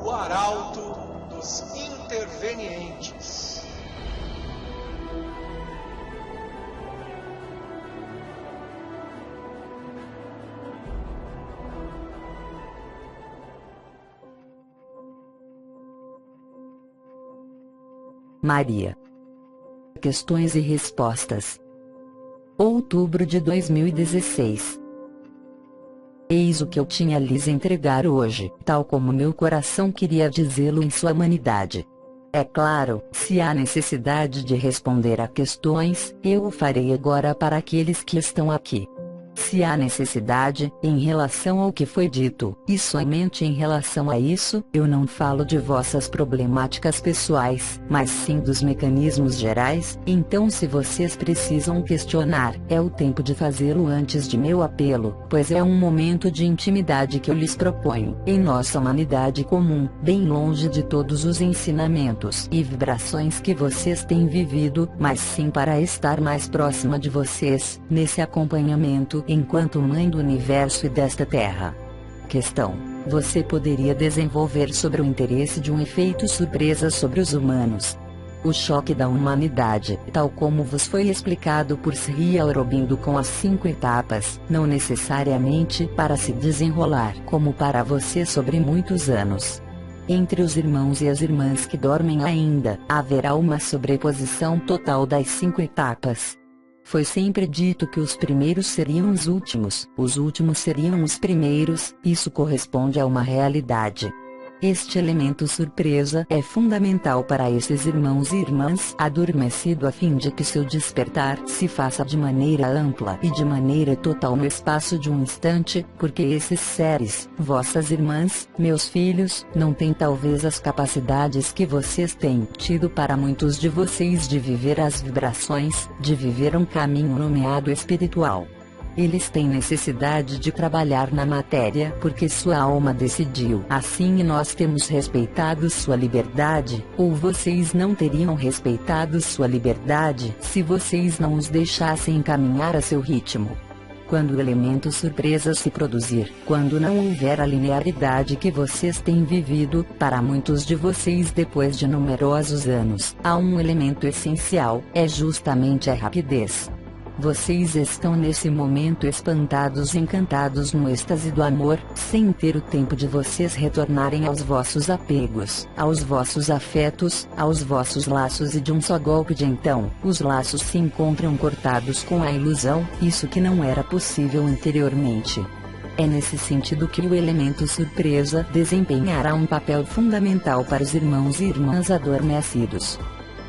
o arauto dos intervenientes. Maria. Questões e respostas. Outubro de 2016. Eis o que eu tinha a lhes entregar hoje, tal como meu coração queria dizê-lo em sua humanidade. É claro, se há necessidade de responder a questões, eu o farei agora para aqueles que estão aqui. Se há necessidade, em relação ao que foi dito, e somente em relação a isso, eu não falo de vossas problemáticas pessoais, mas sim dos mecanismos gerais. Então, se vocês precisam questionar, é o tempo de fazê-lo antes de meu apelo, pois é um momento de intimidade que eu lhes proponho, em nossa humanidade comum, bem longe de todos os ensinamentos e vibrações que vocês têm vivido, mas sim para estar mais próxima de vocês, nesse acompanhamento, enquanto mãe do universo e desta terra. Questão: você poderia desenvolver sobre o interesse de um efeito surpresa sobre os humanos? O choque da humanidade, tal como vos foi explicado por Sri Aurobindo com as 5 etapas, não necessariamente para se desenrolar como para você sobre muitos anos. Entre os irmãos e as irmãs que dormem ainda, haverá uma sobreposição total das 5 etapas. Foi sempre dito que os primeiros seriam os últimos seriam os primeiros. Isso corresponde a uma realidade. Este elemento surpresa é fundamental para esses irmãos e irmãs adormecido a fim de que seu despertar se faça de maneira ampla e de maneira total no espaço de um instante, porque esses seres, vossas irmãs, meus filhos, não têm talvez as capacidades que vocês têm tido para muitos de vocês de viver as vibrações, de viver um caminho nomeado espiritual. Eles têm necessidade de trabalhar na matéria porque sua alma decidiu assim e nós temos respeitado sua liberdade, ou vocês não teriam respeitado sua liberdade se vocês não os deixassem caminhar a seu ritmo. Quando o elemento surpresa se produzir, quando não houver a linearidade que vocês têm vivido, para muitos de vocês depois de numerosos anos, há um elemento essencial, é justamente a rapidez. Vocês estão nesse momento espantados e encantados no êxtase do amor, sem ter o tempo de vocês retornarem aos vossos apegos, aos vossos afetos, aos vossos laços e de um só golpe de então, os laços se encontram cortados com a ilusão, isso que não era possível anteriormente. É nesse sentido que o elemento surpresa desempenhará um papel fundamental para os irmãos e irmãs adormecidos.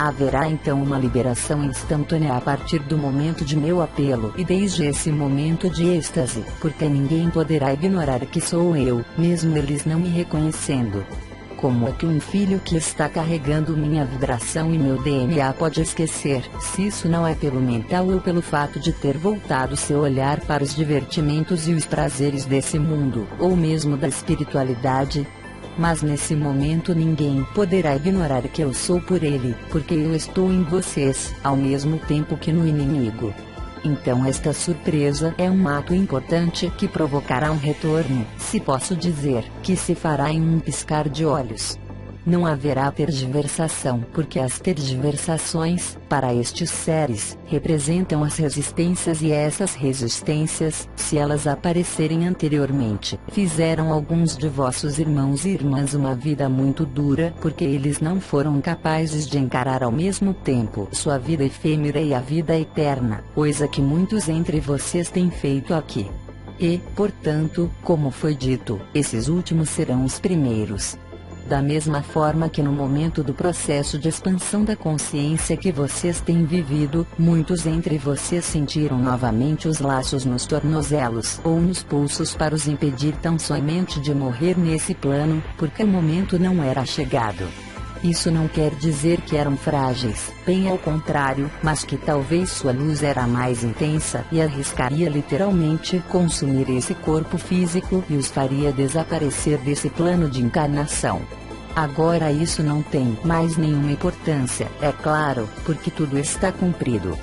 Haverá então uma liberação instantânea a partir do momento de meu apelo e desde esse momento de êxtase, porque ninguém poderá ignorar que sou eu, mesmo eles não me reconhecendo. Como é que um filho que está carregando minha vibração e meu DNA pode esquecer, se isso não é pelo mental ou pelo fato de ter voltado seu olhar para os divertimentos e os prazeres desse mundo, ou mesmo da espiritualidade? Mas nesse momento ninguém poderá ignorar que eu sou por ele, porque eu estou em vocês, ao mesmo tempo que no inimigo. Então esta surpresa é um ato importante que provocará um retorno, se posso dizer, que se fará em um piscar de olhos. Não haverá tergiversação, porque as tergiversações, para estes seres, representam as resistências e essas resistências, se elas aparecerem anteriormente, fizeram alguns de vossos irmãos e irmãs uma vida muito dura, porque eles não foram capazes de encarar ao mesmo tempo sua vida efêmera e a vida eterna, coisa que muitos entre vocês têm feito aqui. E, portanto, como foi dito, esses últimos serão os primeiros. Da mesma forma que no momento do processo de expansão da consciência que vocês têm vivido, muitos entre vocês sentiram novamente os laços nos tornozelos ou nos pulsos para os impedir tão somente de morrer nesse plano, porque o momento não era chegado. Isso não quer dizer que eram frágeis, bem ao contrário, mas que talvez sua luz era mais intensa e arriscaria literalmente consumir esse corpo físico e os faria desaparecer desse plano de encarnação. Agora isso não tem mais nenhuma importância, é claro, porque tudo está cumprido.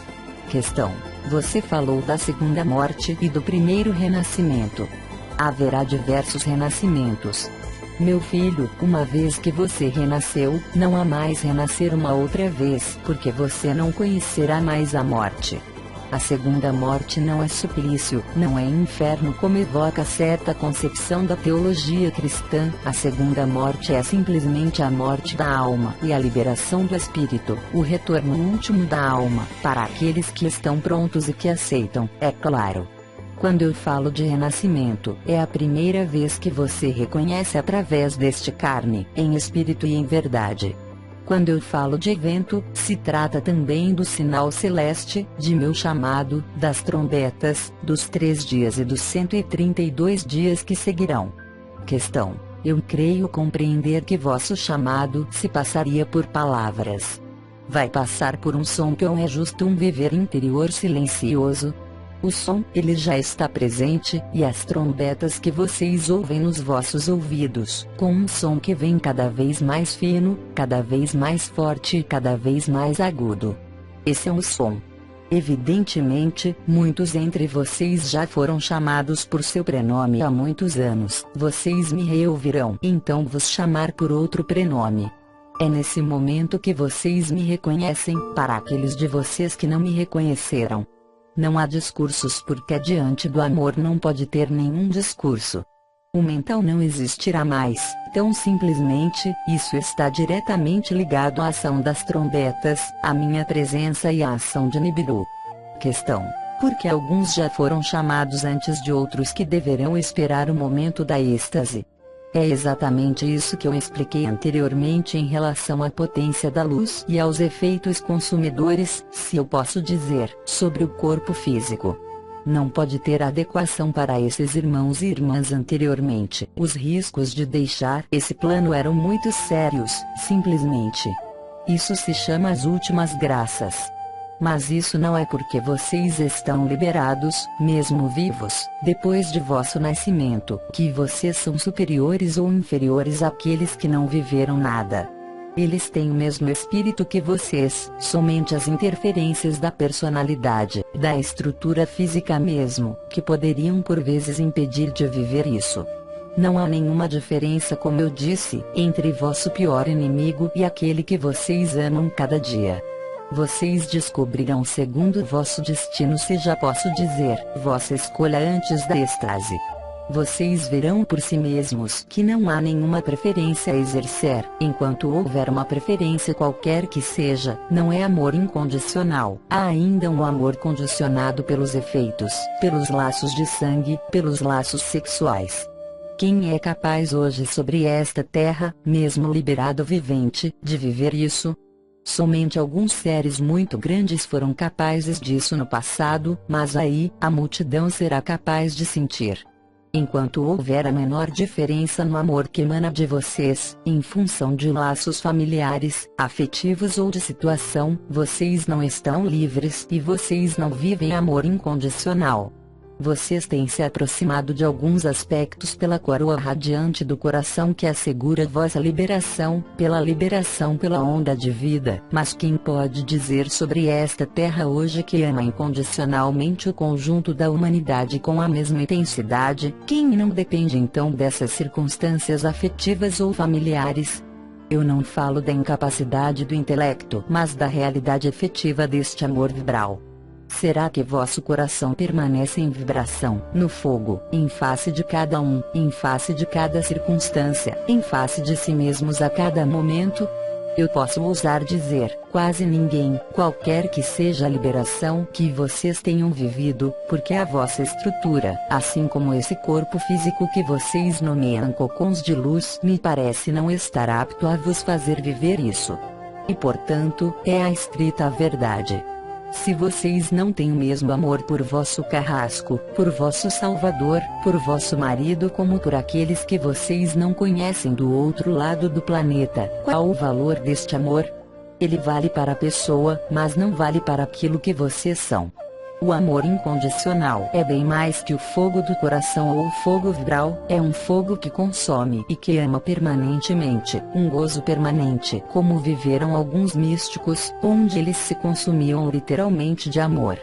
Questão: você falou da segunda morte e do primeiro renascimento. Haverá diversos renascimentos. Meu filho, uma vez que você renasceu, não há mais renascer uma outra vez, porque você não conhecerá mais a morte. A segunda morte não é suplício, não é inferno como evoca certa concepção da teologia cristã. A segunda morte é simplesmente a morte da alma e a liberação do espírito, o retorno último da alma, para aqueles que estão prontos e que aceitam, é claro. Quando eu falo de renascimento, é a primeira vez que você reconhece através deste carne, em espírito e em verdade. Quando eu falo de evento, se trata também do sinal celeste, de meu chamado, das trombetas, dos 3 dias e dos 132 dias que seguirão. Questão: eu creio compreender que vosso chamado se passaria por palavras. Vai passar por um som que é justo um viver interior silencioso. O som, ele já está presente, e as trombetas que vocês ouvem nos vossos ouvidos, com um som que vem cada vez mais fino, cada vez mais forte e cada vez mais agudo. Esse é o som. Evidentemente, muitos entre vocês já foram chamados por seu prenome há muitos anos. Vocês me reouvirão então vos chamar por outro prenome. É nesse momento que vocês me reconhecem, para aqueles de vocês que não me reconheceram. Não há discursos porque diante do amor não pode ter nenhum discurso. O mental não existirá mais, tão simplesmente. Isso está diretamente ligado à ação das trombetas, à minha presença e à ação de Nibiru. Questão: porque alguns já foram chamados antes de outros que deverão esperar o momento da êxtase. É exatamente isso que eu expliquei anteriormente em relação à potência da luz e aos efeitos consumidores, se eu posso dizer, sobre o corpo físico. Não pode ter adequação para esses irmãos e irmãs anteriormente. Os riscos de deixar esse plano eram muito sérios, simplesmente. Isso se chama as últimas graças. Mas isso não é porque vocês estão liberados, mesmo vivos, depois de vosso nascimento, que vocês são superiores ou inferiores àqueles que não viveram nada. Eles têm o mesmo espírito que vocês, somente as interferências da personalidade, da estrutura física mesmo, que poderiam por vezes impedir de viver isso. Não há nenhuma diferença, como eu disse, entre vosso pior inimigo e aquele que vocês amam cada dia. Vocês descobrirão segundo vosso destino, se já posso dizer, vossa escolha antes da êxtase. Vocês verão por si mesmos que não há nenhuma preferência a exercer. Enquanto houver uma preferência qualquer que seja, não é amor incondicional. Há ainda um amor condicionado pelos efeitos, pelos laços de sangue, pelos laços sexuais. Quem é capaz hoje sobre esta terra, mesmo liberado vivente, de viver isso? Somente alguns seres muito grandes foram capazes disso no passado, mas aí, a multidão será capaz de sentir. Enquanto houver a menor diferença no amor que emana de vocês, em função de laços familiares, afetivos ou de situação, vocês não estão livres e vocês não vivem amor incondicional. Vocês têm se aproximado de alguns aspectos pela coroa radiante do coração que assegura vossa liberação, pela onda de vida. Mas quem pode dizer sobre esta terra hoje que ama incondicionalmente o conjunto da humanidade com a mesma intensidade? Quem não depende então dessas circunstâncias afetivas ou familiares? Eu não falo da incapacidade do intelecto, mas da realidade efetiva deste amor vibral. Será que vosso coração permanece em vibração, no fogo, em face de cada um, em face de cada circunstância, em face de si mesmos a cada momento? Eu posso ousar dizer, quase ninguém, qualquer que seja a liberação que vocês tenham vivido, porque a vossa estrutura, assim como esse corpo físico que vocês nomeiam cocons de luz, me parece não estar apto a vos fazer viver isso. E portanto, é a estrita verdade. Se vocês não têm o mesmo amor por vosso carrasco, por vosso salvador, por vosso marido como por aqueles que vocês não conhecem do outro lado do planeta, qual o valor deste amor? Ele vale para a pessoa, mas não vale para aquilo que vocês são. O amor incondicional é bem mais que o fogo do coração ou o fogo vibral, é um fogo que consome e que ama permanentemente, um gozo permanente, como viveram alguns místicos, onde eles se consumiam literalmente de amor.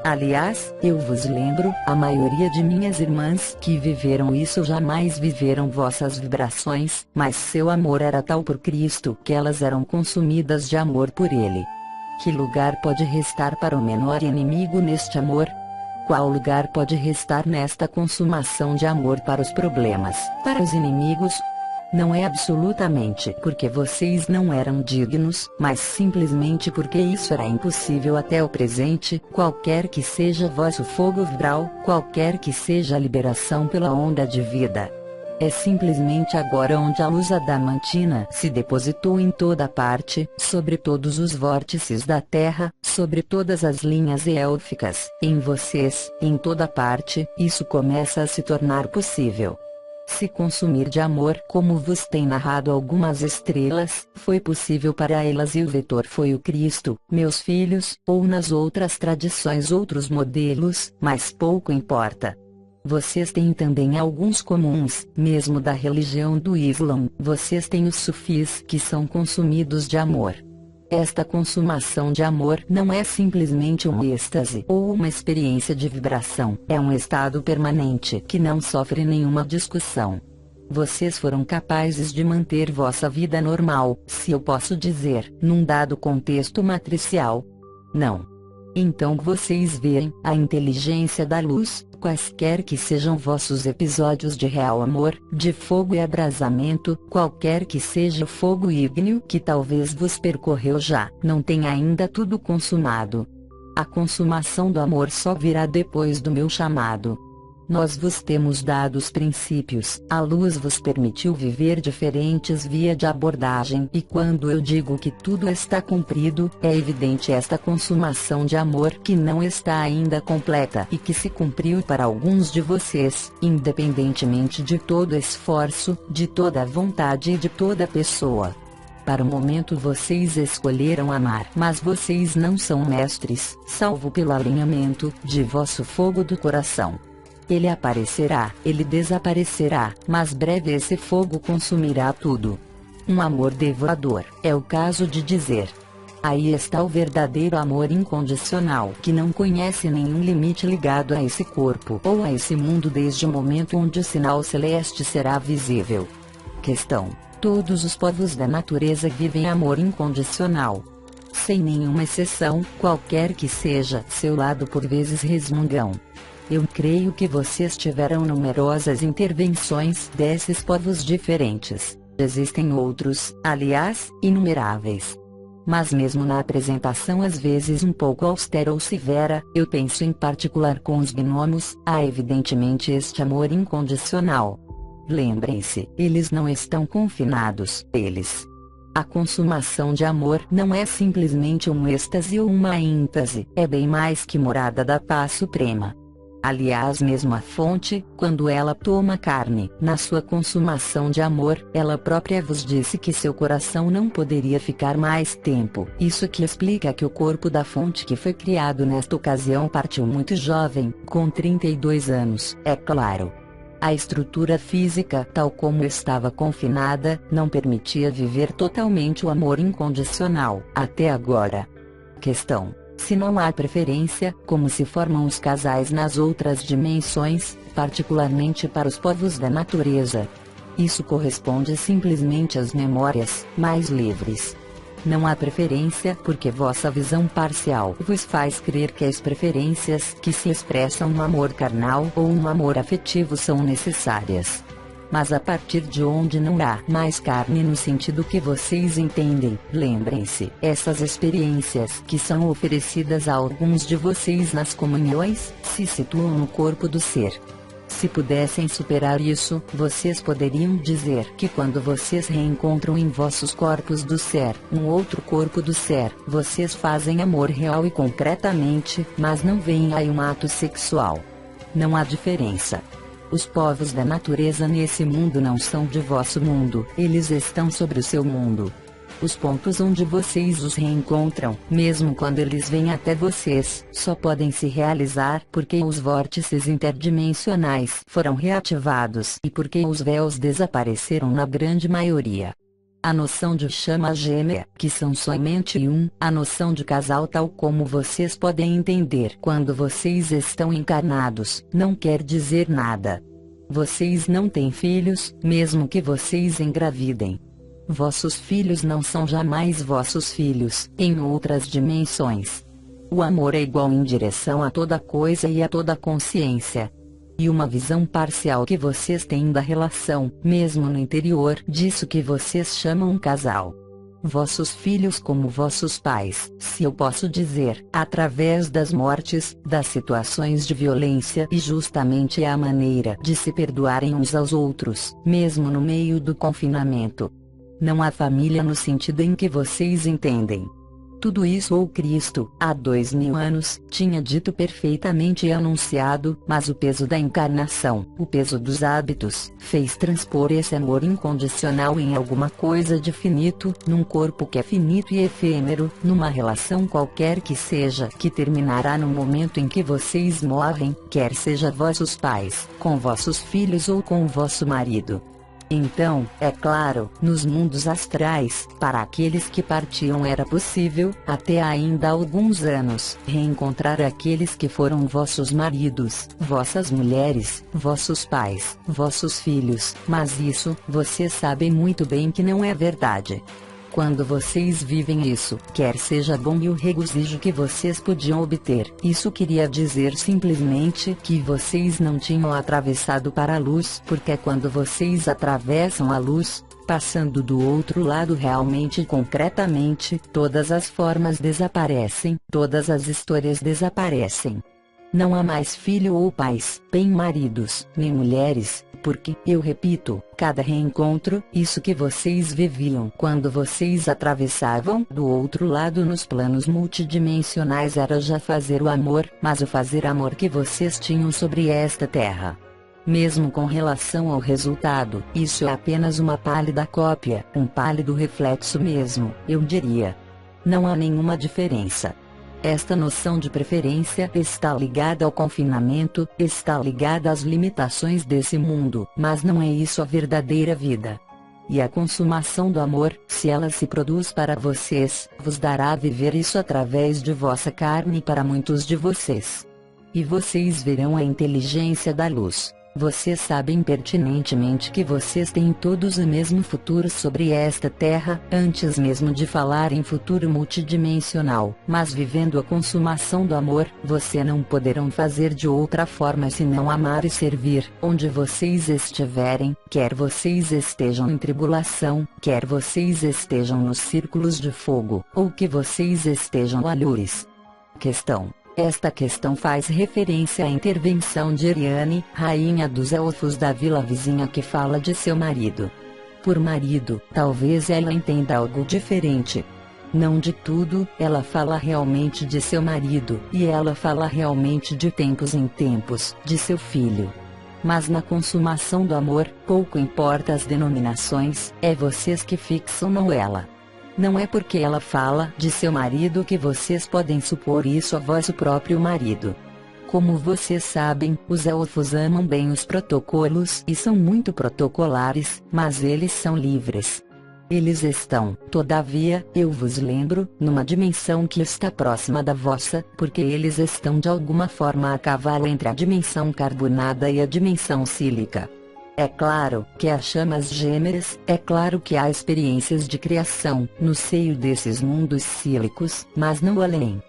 Aliás, eu vos lembro, a maioria de minhas irmãs que viveram isso jamais viveram vossas vibrações, mas seu amor era tal por Cristo que elas eram consumidas de amor por Ele. Que lugar pode restar para o menor inimigo neste amor? Qual lugar pode restar nesta consumação de amor para os problemas, para os inimigos? Não é absolutamente porque vocês não eram dignos, mas simplesmente porque isso era impossível até o presente, qualquer que seja vosso fogo vibral, qualquer que seja a liberação pela onda de vida. É simplesmente agora onde a luz adamantina se depositou em toda parte, sobre todos os vórtices da Terra, sobre todas as linhas élficas, em vocês, em toda parte, isso começa a se tornar possível. Se consumir de amor, como vos tem narrado algumas estrelas, foi possível para elas e o vetor foi o Cristo, meus filhos, ou nas outras tradições outros modelos, mas pouco importa. Vocês têm também alguns comuns, mesmo da religião do Islã, vocês têm os sufis que são consumidos de amor. Esta consumação de amor não é simplesmente um êxtase ou uma experiência de vibração, é um estado permanente que não sofre nenhuma discussão. Vocês foram capazes de manter vossa vida normal, se eu posso dizer, num dado contexto matricial. Não. Então vocês veem a inteligência da luz, quaisquer que sejam vossos episódios de real amor, de fogo e abrasamento, qualquer que seja o fogo ígneo que talvez vos percorreu já, não tem ainda tudo consumado. A consumação do amor só virá depois do meu chamado. Nós vos temos dado os princípios, a luz vos permitiu viver diferentes vias de abordagem e quando eu digo que tudo está cumprido, é evidente esta consumação de amor que não está ainda completa e que se cumpriu para alguns de vocês, independentemente de todo esforço, de toda vontade e de toda pessoa. Para o momento vocês escolheram amar, mas vocês não são mestres, salvo pelo alinhamento de vosso fogo do coração. Ele aparecerá, ele desaparecerá, mas breve esse fogo consumirá tudo. Um amor devorador, é o caso de dizer. Aí está o verdadeiro amor incondicional que não conhece nenhum limite ligado a esse corpo ou a esse mundo desde o momento onde o sinal celeste será visível. Questão: todos os povos da natureza vivem amor incondicional. Sem nenhuma exceção, qualquer que seja seu lado por vezes resmungam. Eu creio que vocês tiveram numerosas intervenções desses povos diferentes. Existem outros, aliás, inumeráveis. Mas mesmo na apresentação às vezes um pouco austera ou severa, eu penso em particular com os gnomos, há evidentemente este amor incondicional. Lembrem-se, eles não estão confinados, eles. A consumação de amor não é simplesmente um êxtase ou uma êntase, é bem mais que morada da paz suprema. Aliás, mesmo a fonte, quando ela toma carne, na sua consumação de amor, ela própria vos disse que seu coração não poderia ficar mais tempo. Isso que explica que o corpo da fonte que foi criado nesta ocasião partiu muito jovem, com 32 anos, é claro. A estrutura física, tal como estava confinada, não permitia viver totalmente o amor incondicional, até agora. Questão: se não há preferência, como se formam os casais nas outras dimensões, particularmente para os povos da natureza? Isso corresponde simplesmente às memórias mais livres. Não há preferência porque vossa visão parcial vos faz crer que as preferências que se expressam no amor carnal ou no amor afetivo são necessárias. Mas a partir de onde não há mais carne no sentido que vocês entendem, lembrem-se, essas experiências que são oferecidas a alguns de vocês nas comunhões, se situam no corpo do ser. Se pudessem superar isso, vocês poderiam dizer que quando vocês reencontram em vossos corpos do ser, um outro corpo do ser, vocês fazem amor real e concretamente, mas não veem aí um ato sexual. Não há diferença. Os povos da natureza nesse mundo não são de vosso mundo, eles estão sobre o seu mundo. Os pontos onde vocês os reencontram, mesmo quando eles vêm até vocês, só podem se realizar porque os vórtices interdimensionais foram reativados e porque os véus desapareceram na grande maioria. a noção de chama gêmea, que são somente um, a noção de casal tal como vocês podem entender quando vocês estão encarnados, não quer dizer nada. Vocês não têm filhos, mesmo que vocês engravidem. Vossos filhos não são jamais vossos filhos, em outras dimensões. O amor é igual em direção a toda coisa e a toda consciência. E uma visão parcial que vocês têm da relação, mesmo no interior disso que vocês chamam casal. Vossos filhos como vossos pais, se eu posso dizer, através das mortes, das situações de violência e justamente é a maneira de se perdoarem uns aos outros, mesmo no meio do confinamento. Não há família no sentido em que vocês entendem. Tudo isso o Cristo, há 2000 anos, tinha dito perfeitamente e anunciado, mas o peso da encarnação, o peso dos hábitos, fez transpor esse amor incondicional em alguma coisa de finito, num corpo que é finito e efêmero, numa relação qualquer que seja, que terminará no momento em que vocês morrem, quer seja vossos pais, com vossos filhos ou com o vosso marido. Então, é claro, nos mundos astrais, para aqueles que partiam era possível, até ainda há alguns anos, reencontrar aqueles que foram vossos maridos, vossas mulheres, vossos pais, vossos filhos, mas isso, vocês sabem muito bem que não é verdade. Quando vocês vivem isso, quer seja bom e o regozijo que vocês podiam obter, isso queria dizer simplesmente que vocês não tinham atravessado para a luz, porque quando vocês atravessam a luz, passando do outro lado realmente e concretamente, todas as formas desaparecem, todas as histórias desaparecem. Não há mais filho ou pais, nem maridos, nem mulheres, porque, eu repito, cada reencontro, isso que vocês viviam quando vocês atravessavam do outro lado nos planos multidimensionais era já fazer o amor, mas o fazer amor que vocês tinham sobre esta terra. Mesmo com relação ao resultado, isso é apenas uma pálida cópia, um pálido reflexo mesmo, eu diria. Não há nenhuma diferença. Esta noção de preferência está ligada ao confinamento, está ligada às limitações desse mundo, mas não é isso a verdadeira vida. E a consumação do amor, se ela se produz para vocês, vos dará a viver isso através de vossa carne para muitos de vocês. E vocês verão a inteligência da luz. Vocês sabem pertinentemente que vocês têm todos o mesmo futuro sobre esta terra, antes mesmo de falar em futuro multidimensional, mas vivendo a consumação do amor, vocês não poderão fazer de outra forma senão amar e servir, onde vocês estiverem, quer vocês estejam em tribulação, quer vocês estejam nos círculos de fogo, ou que vocês estejam alhures. Esta questão faz referência à intervenção de Eriane, rainha dos elfos da vila vizinha que fala de seu marido. Por marido, talvez ela entenda algo diferente. Não de tudo, ela fala realmente de seu marido, e ela fala realmente de tempos em tempos, de seu filho. Mas na consumação do amor, pouco importa as denominações, é vocês que fixam não ela. Não é porque ela fala de seu marido que vocês podem supor isso a vosso próprio marido. Como vocês sabem, os elfos amam bem os protocolos e são muito protocolares, mas eles são livres. Eles estão, todavia, eu vos lembro, numa dimensão que está próxima da vossa, porque eles estão de alguma forma a cavalo entre a dimensão carbonada e a dimensão sílica. É claro que há chamas gêmeas, é claro que há experiências de criação no seio desses mundos sílicos, mas não além.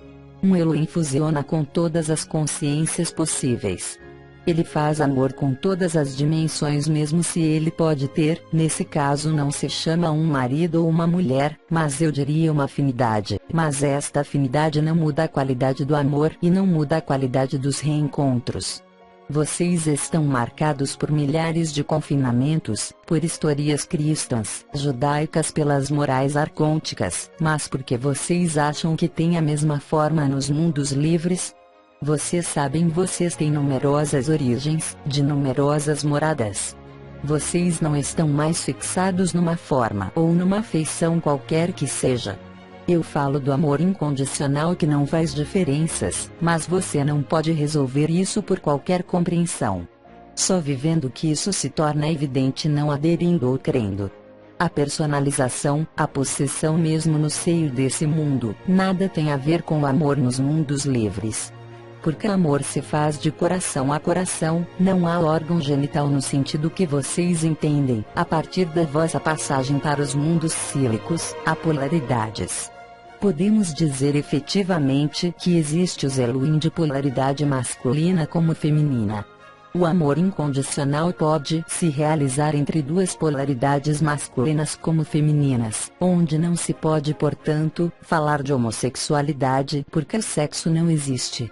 Um Elohim fusiona com todas as consciências possíveis. Ele faz amor com todas as dimensões mesmo se ele pode ter, nesse caso não se chama um marido ou uma mulher, mas eu diria uma afinidade, mas esta afinidade não muda a qualidade do amor e não muda a qualidade dos reencontros. Vocês estão marcados por milhares de confinamentos, por histórias cristãs, judaicas pelas morais arcônticas, mas porque vocês acham que tem a mesma forma nos mundos livres? Vocês sabem, vocês têm numerosas origens, de numerosas moradas. Vocês não estão mais fixados numa forma ou numa feição qualquer que seja. Eu falo do amor incondicional que não faz diferenças, mas você não pode resolver isso por qualquer compreensão. Só vivendo que isso se torna evidente, não aderindo ou crendo. A personalização, a possessão mesmo no seio desse mundo, nada tem a ver com o amor nos mundos livres. Porque amor se faz de coração a coração, não há órgão genital no sentido que vocês entendem. A partir da vossa passagem para os mundos cílicos, há polaridades. Podemos dizer efetivamente que existe o zelo de polaridade masculina como feminina. O amor incondicional pode se realizar entre duas polaridades masculinas como femininas, onde não se pode, portanto, falar de homossexualidade porque o sexo não existe.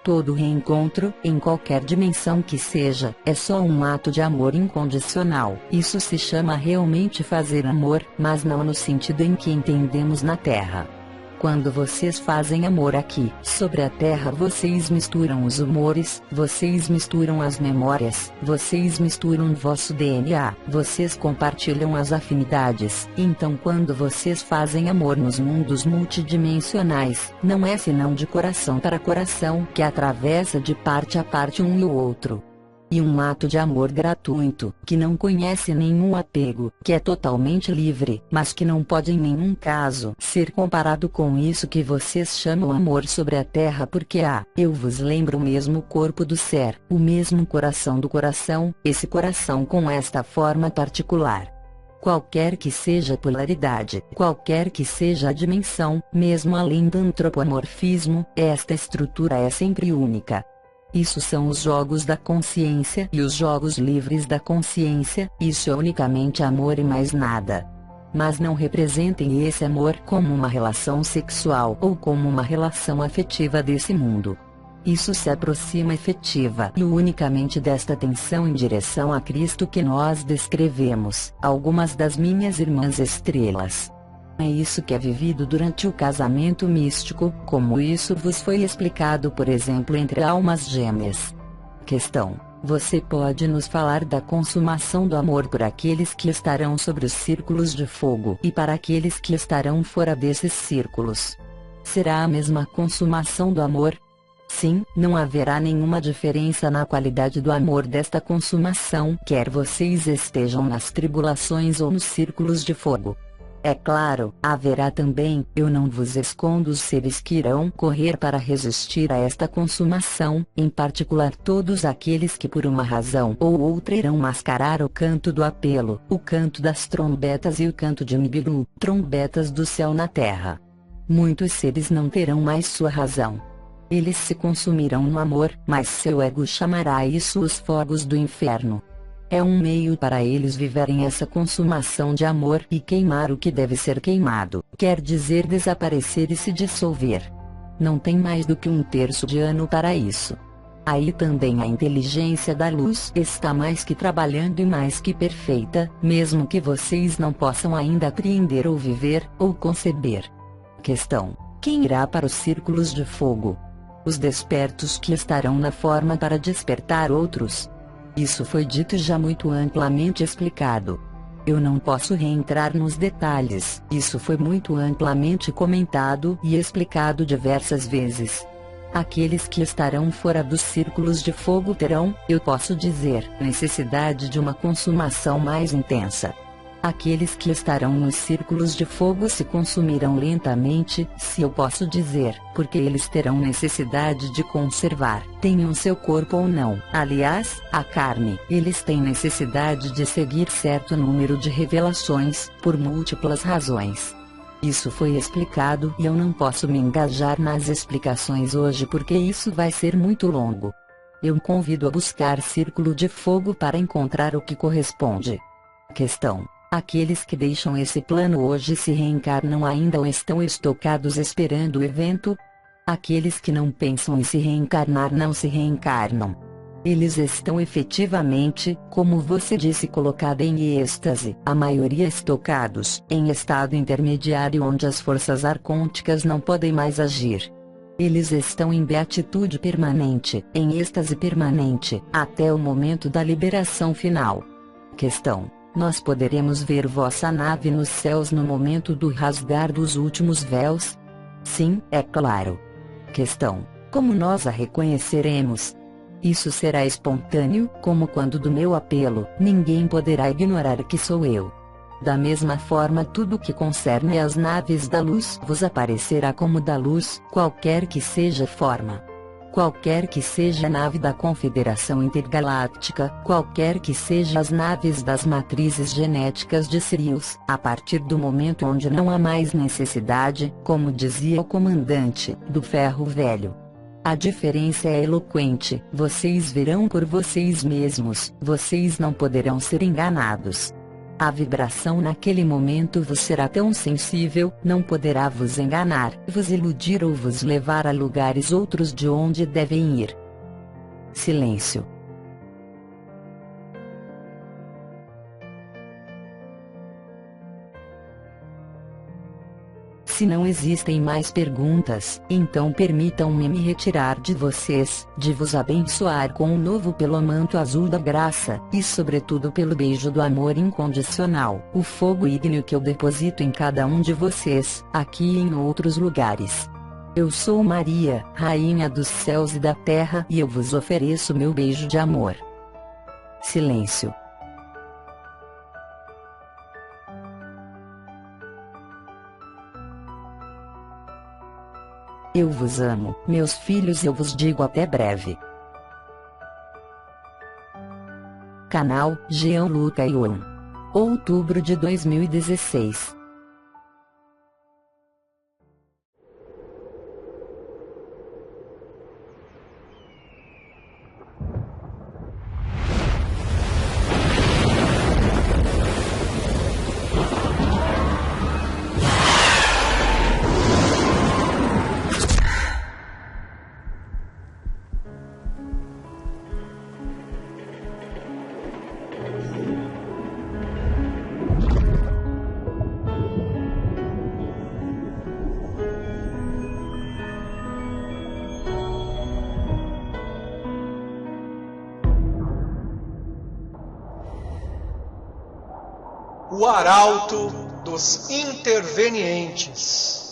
Todo reencontro, em qualquer dimensão que seja, é só um ato de amor incondicional. Isso se chama realmente fazer amor, mas não no sentido em que entendemos na Terra. Quando vocês fazem amor aqui, sobre a Terra, vocês misturam os humores, vocês misturam as memórias, vocês misturam vosso DNA, vocês compartilham as afinidades. Então quando vocês fazem amor nos mundos multidimensionais, não é senão de coração para coração que atravessa de parte a parte um e o outro. E um ato de amor gratuito, que não conhece nenhum apego, que é totalmente livre, mas que não pode em nenhum caso ser comparado com isso que vocês chamam amor sobre a Terra, porque eu vos lembro o mesmo corpo do ser, o mesmo coração do coração, esse coração com esta forma particular. Qualquer que seja a polaridade, qualquer que seja a dimensão, mesmo além do antropomorfismo, esta estrutura é sempre única. Isso são os jogos da consciência e os jogos livres da consciência, isso é unicamente amor e mais nada. Mas não representem esse amor como uma relação sexual ou como uma relação afetiva desse mundo. Isso se aproxima efetiva e unicamente desta tensão em direção a Cristo que nós descrevemos, algumas das minhas irmãs estrelas. É isso que é vivido durante o casamento místico, como isso vos foi explicado, por exemplo, entre almas gêmeas. Questão: você pode nos falar da consumação do amor por aqueles que estarão sobre os círculos de fogo e para aqueles que estarão fora desses círculos? Será a mesma consumação do amor? Sim, não haverá nenhuma diferença na qualidade do amor desta consumação, quer vocês estejam nas tribulações ou nos círculos de fogo. É claro, haverá também, eu não vos escondo, os seres que irão correr para resistir a esta consumação, em particular todos aqueles que por uma razão ou outra irão mascarar o canto do apelo, o canto das trombetas e o canto de Nibiru, trombetas do céu na terra. Muitos seres não terão mais sua razão. Eles se consumirão no amor, mas seu ego chamará isso os fogos do inferno. É um meio para eles viverem essa consumação de amor e queimar o que deve ser queimado, quer dizer desaparecer e se dissolver. Não tem mais do que um terço de ano para isso. Aí também a inteligência da luz está mais que trabalhando e mais que perfeita, mesmo que vocês não possam ainda apreender ou viver, ou conceber. Questão: quem irá para os círculos de fogo? Os despertos que estarão na forma para despertar outros. Isso foi dito e já muito amplamente explicado. Eu não posso reentrar nos detalhes, isso foi muito amplamente comentado e explicado diversas vezes. Aqueles que estarão fora dos círculos de fogo terão, eu posso dizer, necessidade de uma consumação mais intensa. Aqueles que estarão nos círculos de fogo se consumirão lentamente, se eu posso dizer, porque eles terão necessidade de conservar, tenham seu corpo ou não. Aliás, a carne, eles têm necessidade de seguir certo número de revelações, por múltiplas razões. Isso foi explicado e eu não posso me engajar nas explicações hoje porque isso vai ser muito longo. Eu convido a buscar círculo de fogo para encontrar o que corresponde. Questão: aqueles que deixam esse plano hoje se reencarnam ainda ou estão estocados esperando o evento? Aqueles que não pensam em se reencarnar não se reencarnam. Eles estão efetivamente, como você disse, colocados em êxtase, a maioria estocados, em estado intermediário onde as forças arcônticas não podem mais agir. Eles estão em beatitude permanente, em êxtase permanente, até o momento da liberação final. Questão: nós poderemos ver vossa nave nos céus no momento do rasgar dos últimos véus? Sim, é claro. Questão: como nós a reconheceremos? Isso será espontâneo, como quando do meu apelo, ninguém poderá ignorar que sou eu. Da mesma forma, tudo que concerne às naves da luz vos aparecerá como da luz, qualquer que seja a forma. Qualquer que seja a nave da Confederação Intergaláctica, qualquer que seja as naves das matrizes genéticas de Sirius, a partir do momento onde não há mais necessidade, como dizia o comandante, do ferro velho. A diferença é eloquente, vocês verão por vocês mesmos, vocês não poderão ser enganados. A vibração naquele momento vos será tão sensível, não poderá vos enganar, vos iludir ou vos levar a lugares outros de onde devem ir. Silêncio. Se não existem mais perguntas, então permitam-me me retirar de vocês, de vos abençoar com um novo pelo manto azul da graça, e sobretudo pelo beijo do amor incondicional, o fogo ígneo que eu deposito em cada um de vocês, aqui e em outros lugares. Eu sou Maria, Rainha dos céus e da terra, e eu vos ofereço meu beijo de amor. Silêncio. Eu vos amo, meus filhos, eu vos digo até breve. Canal Gianluca Yuan. Outubro de 2016. O arauto dos intervenientes.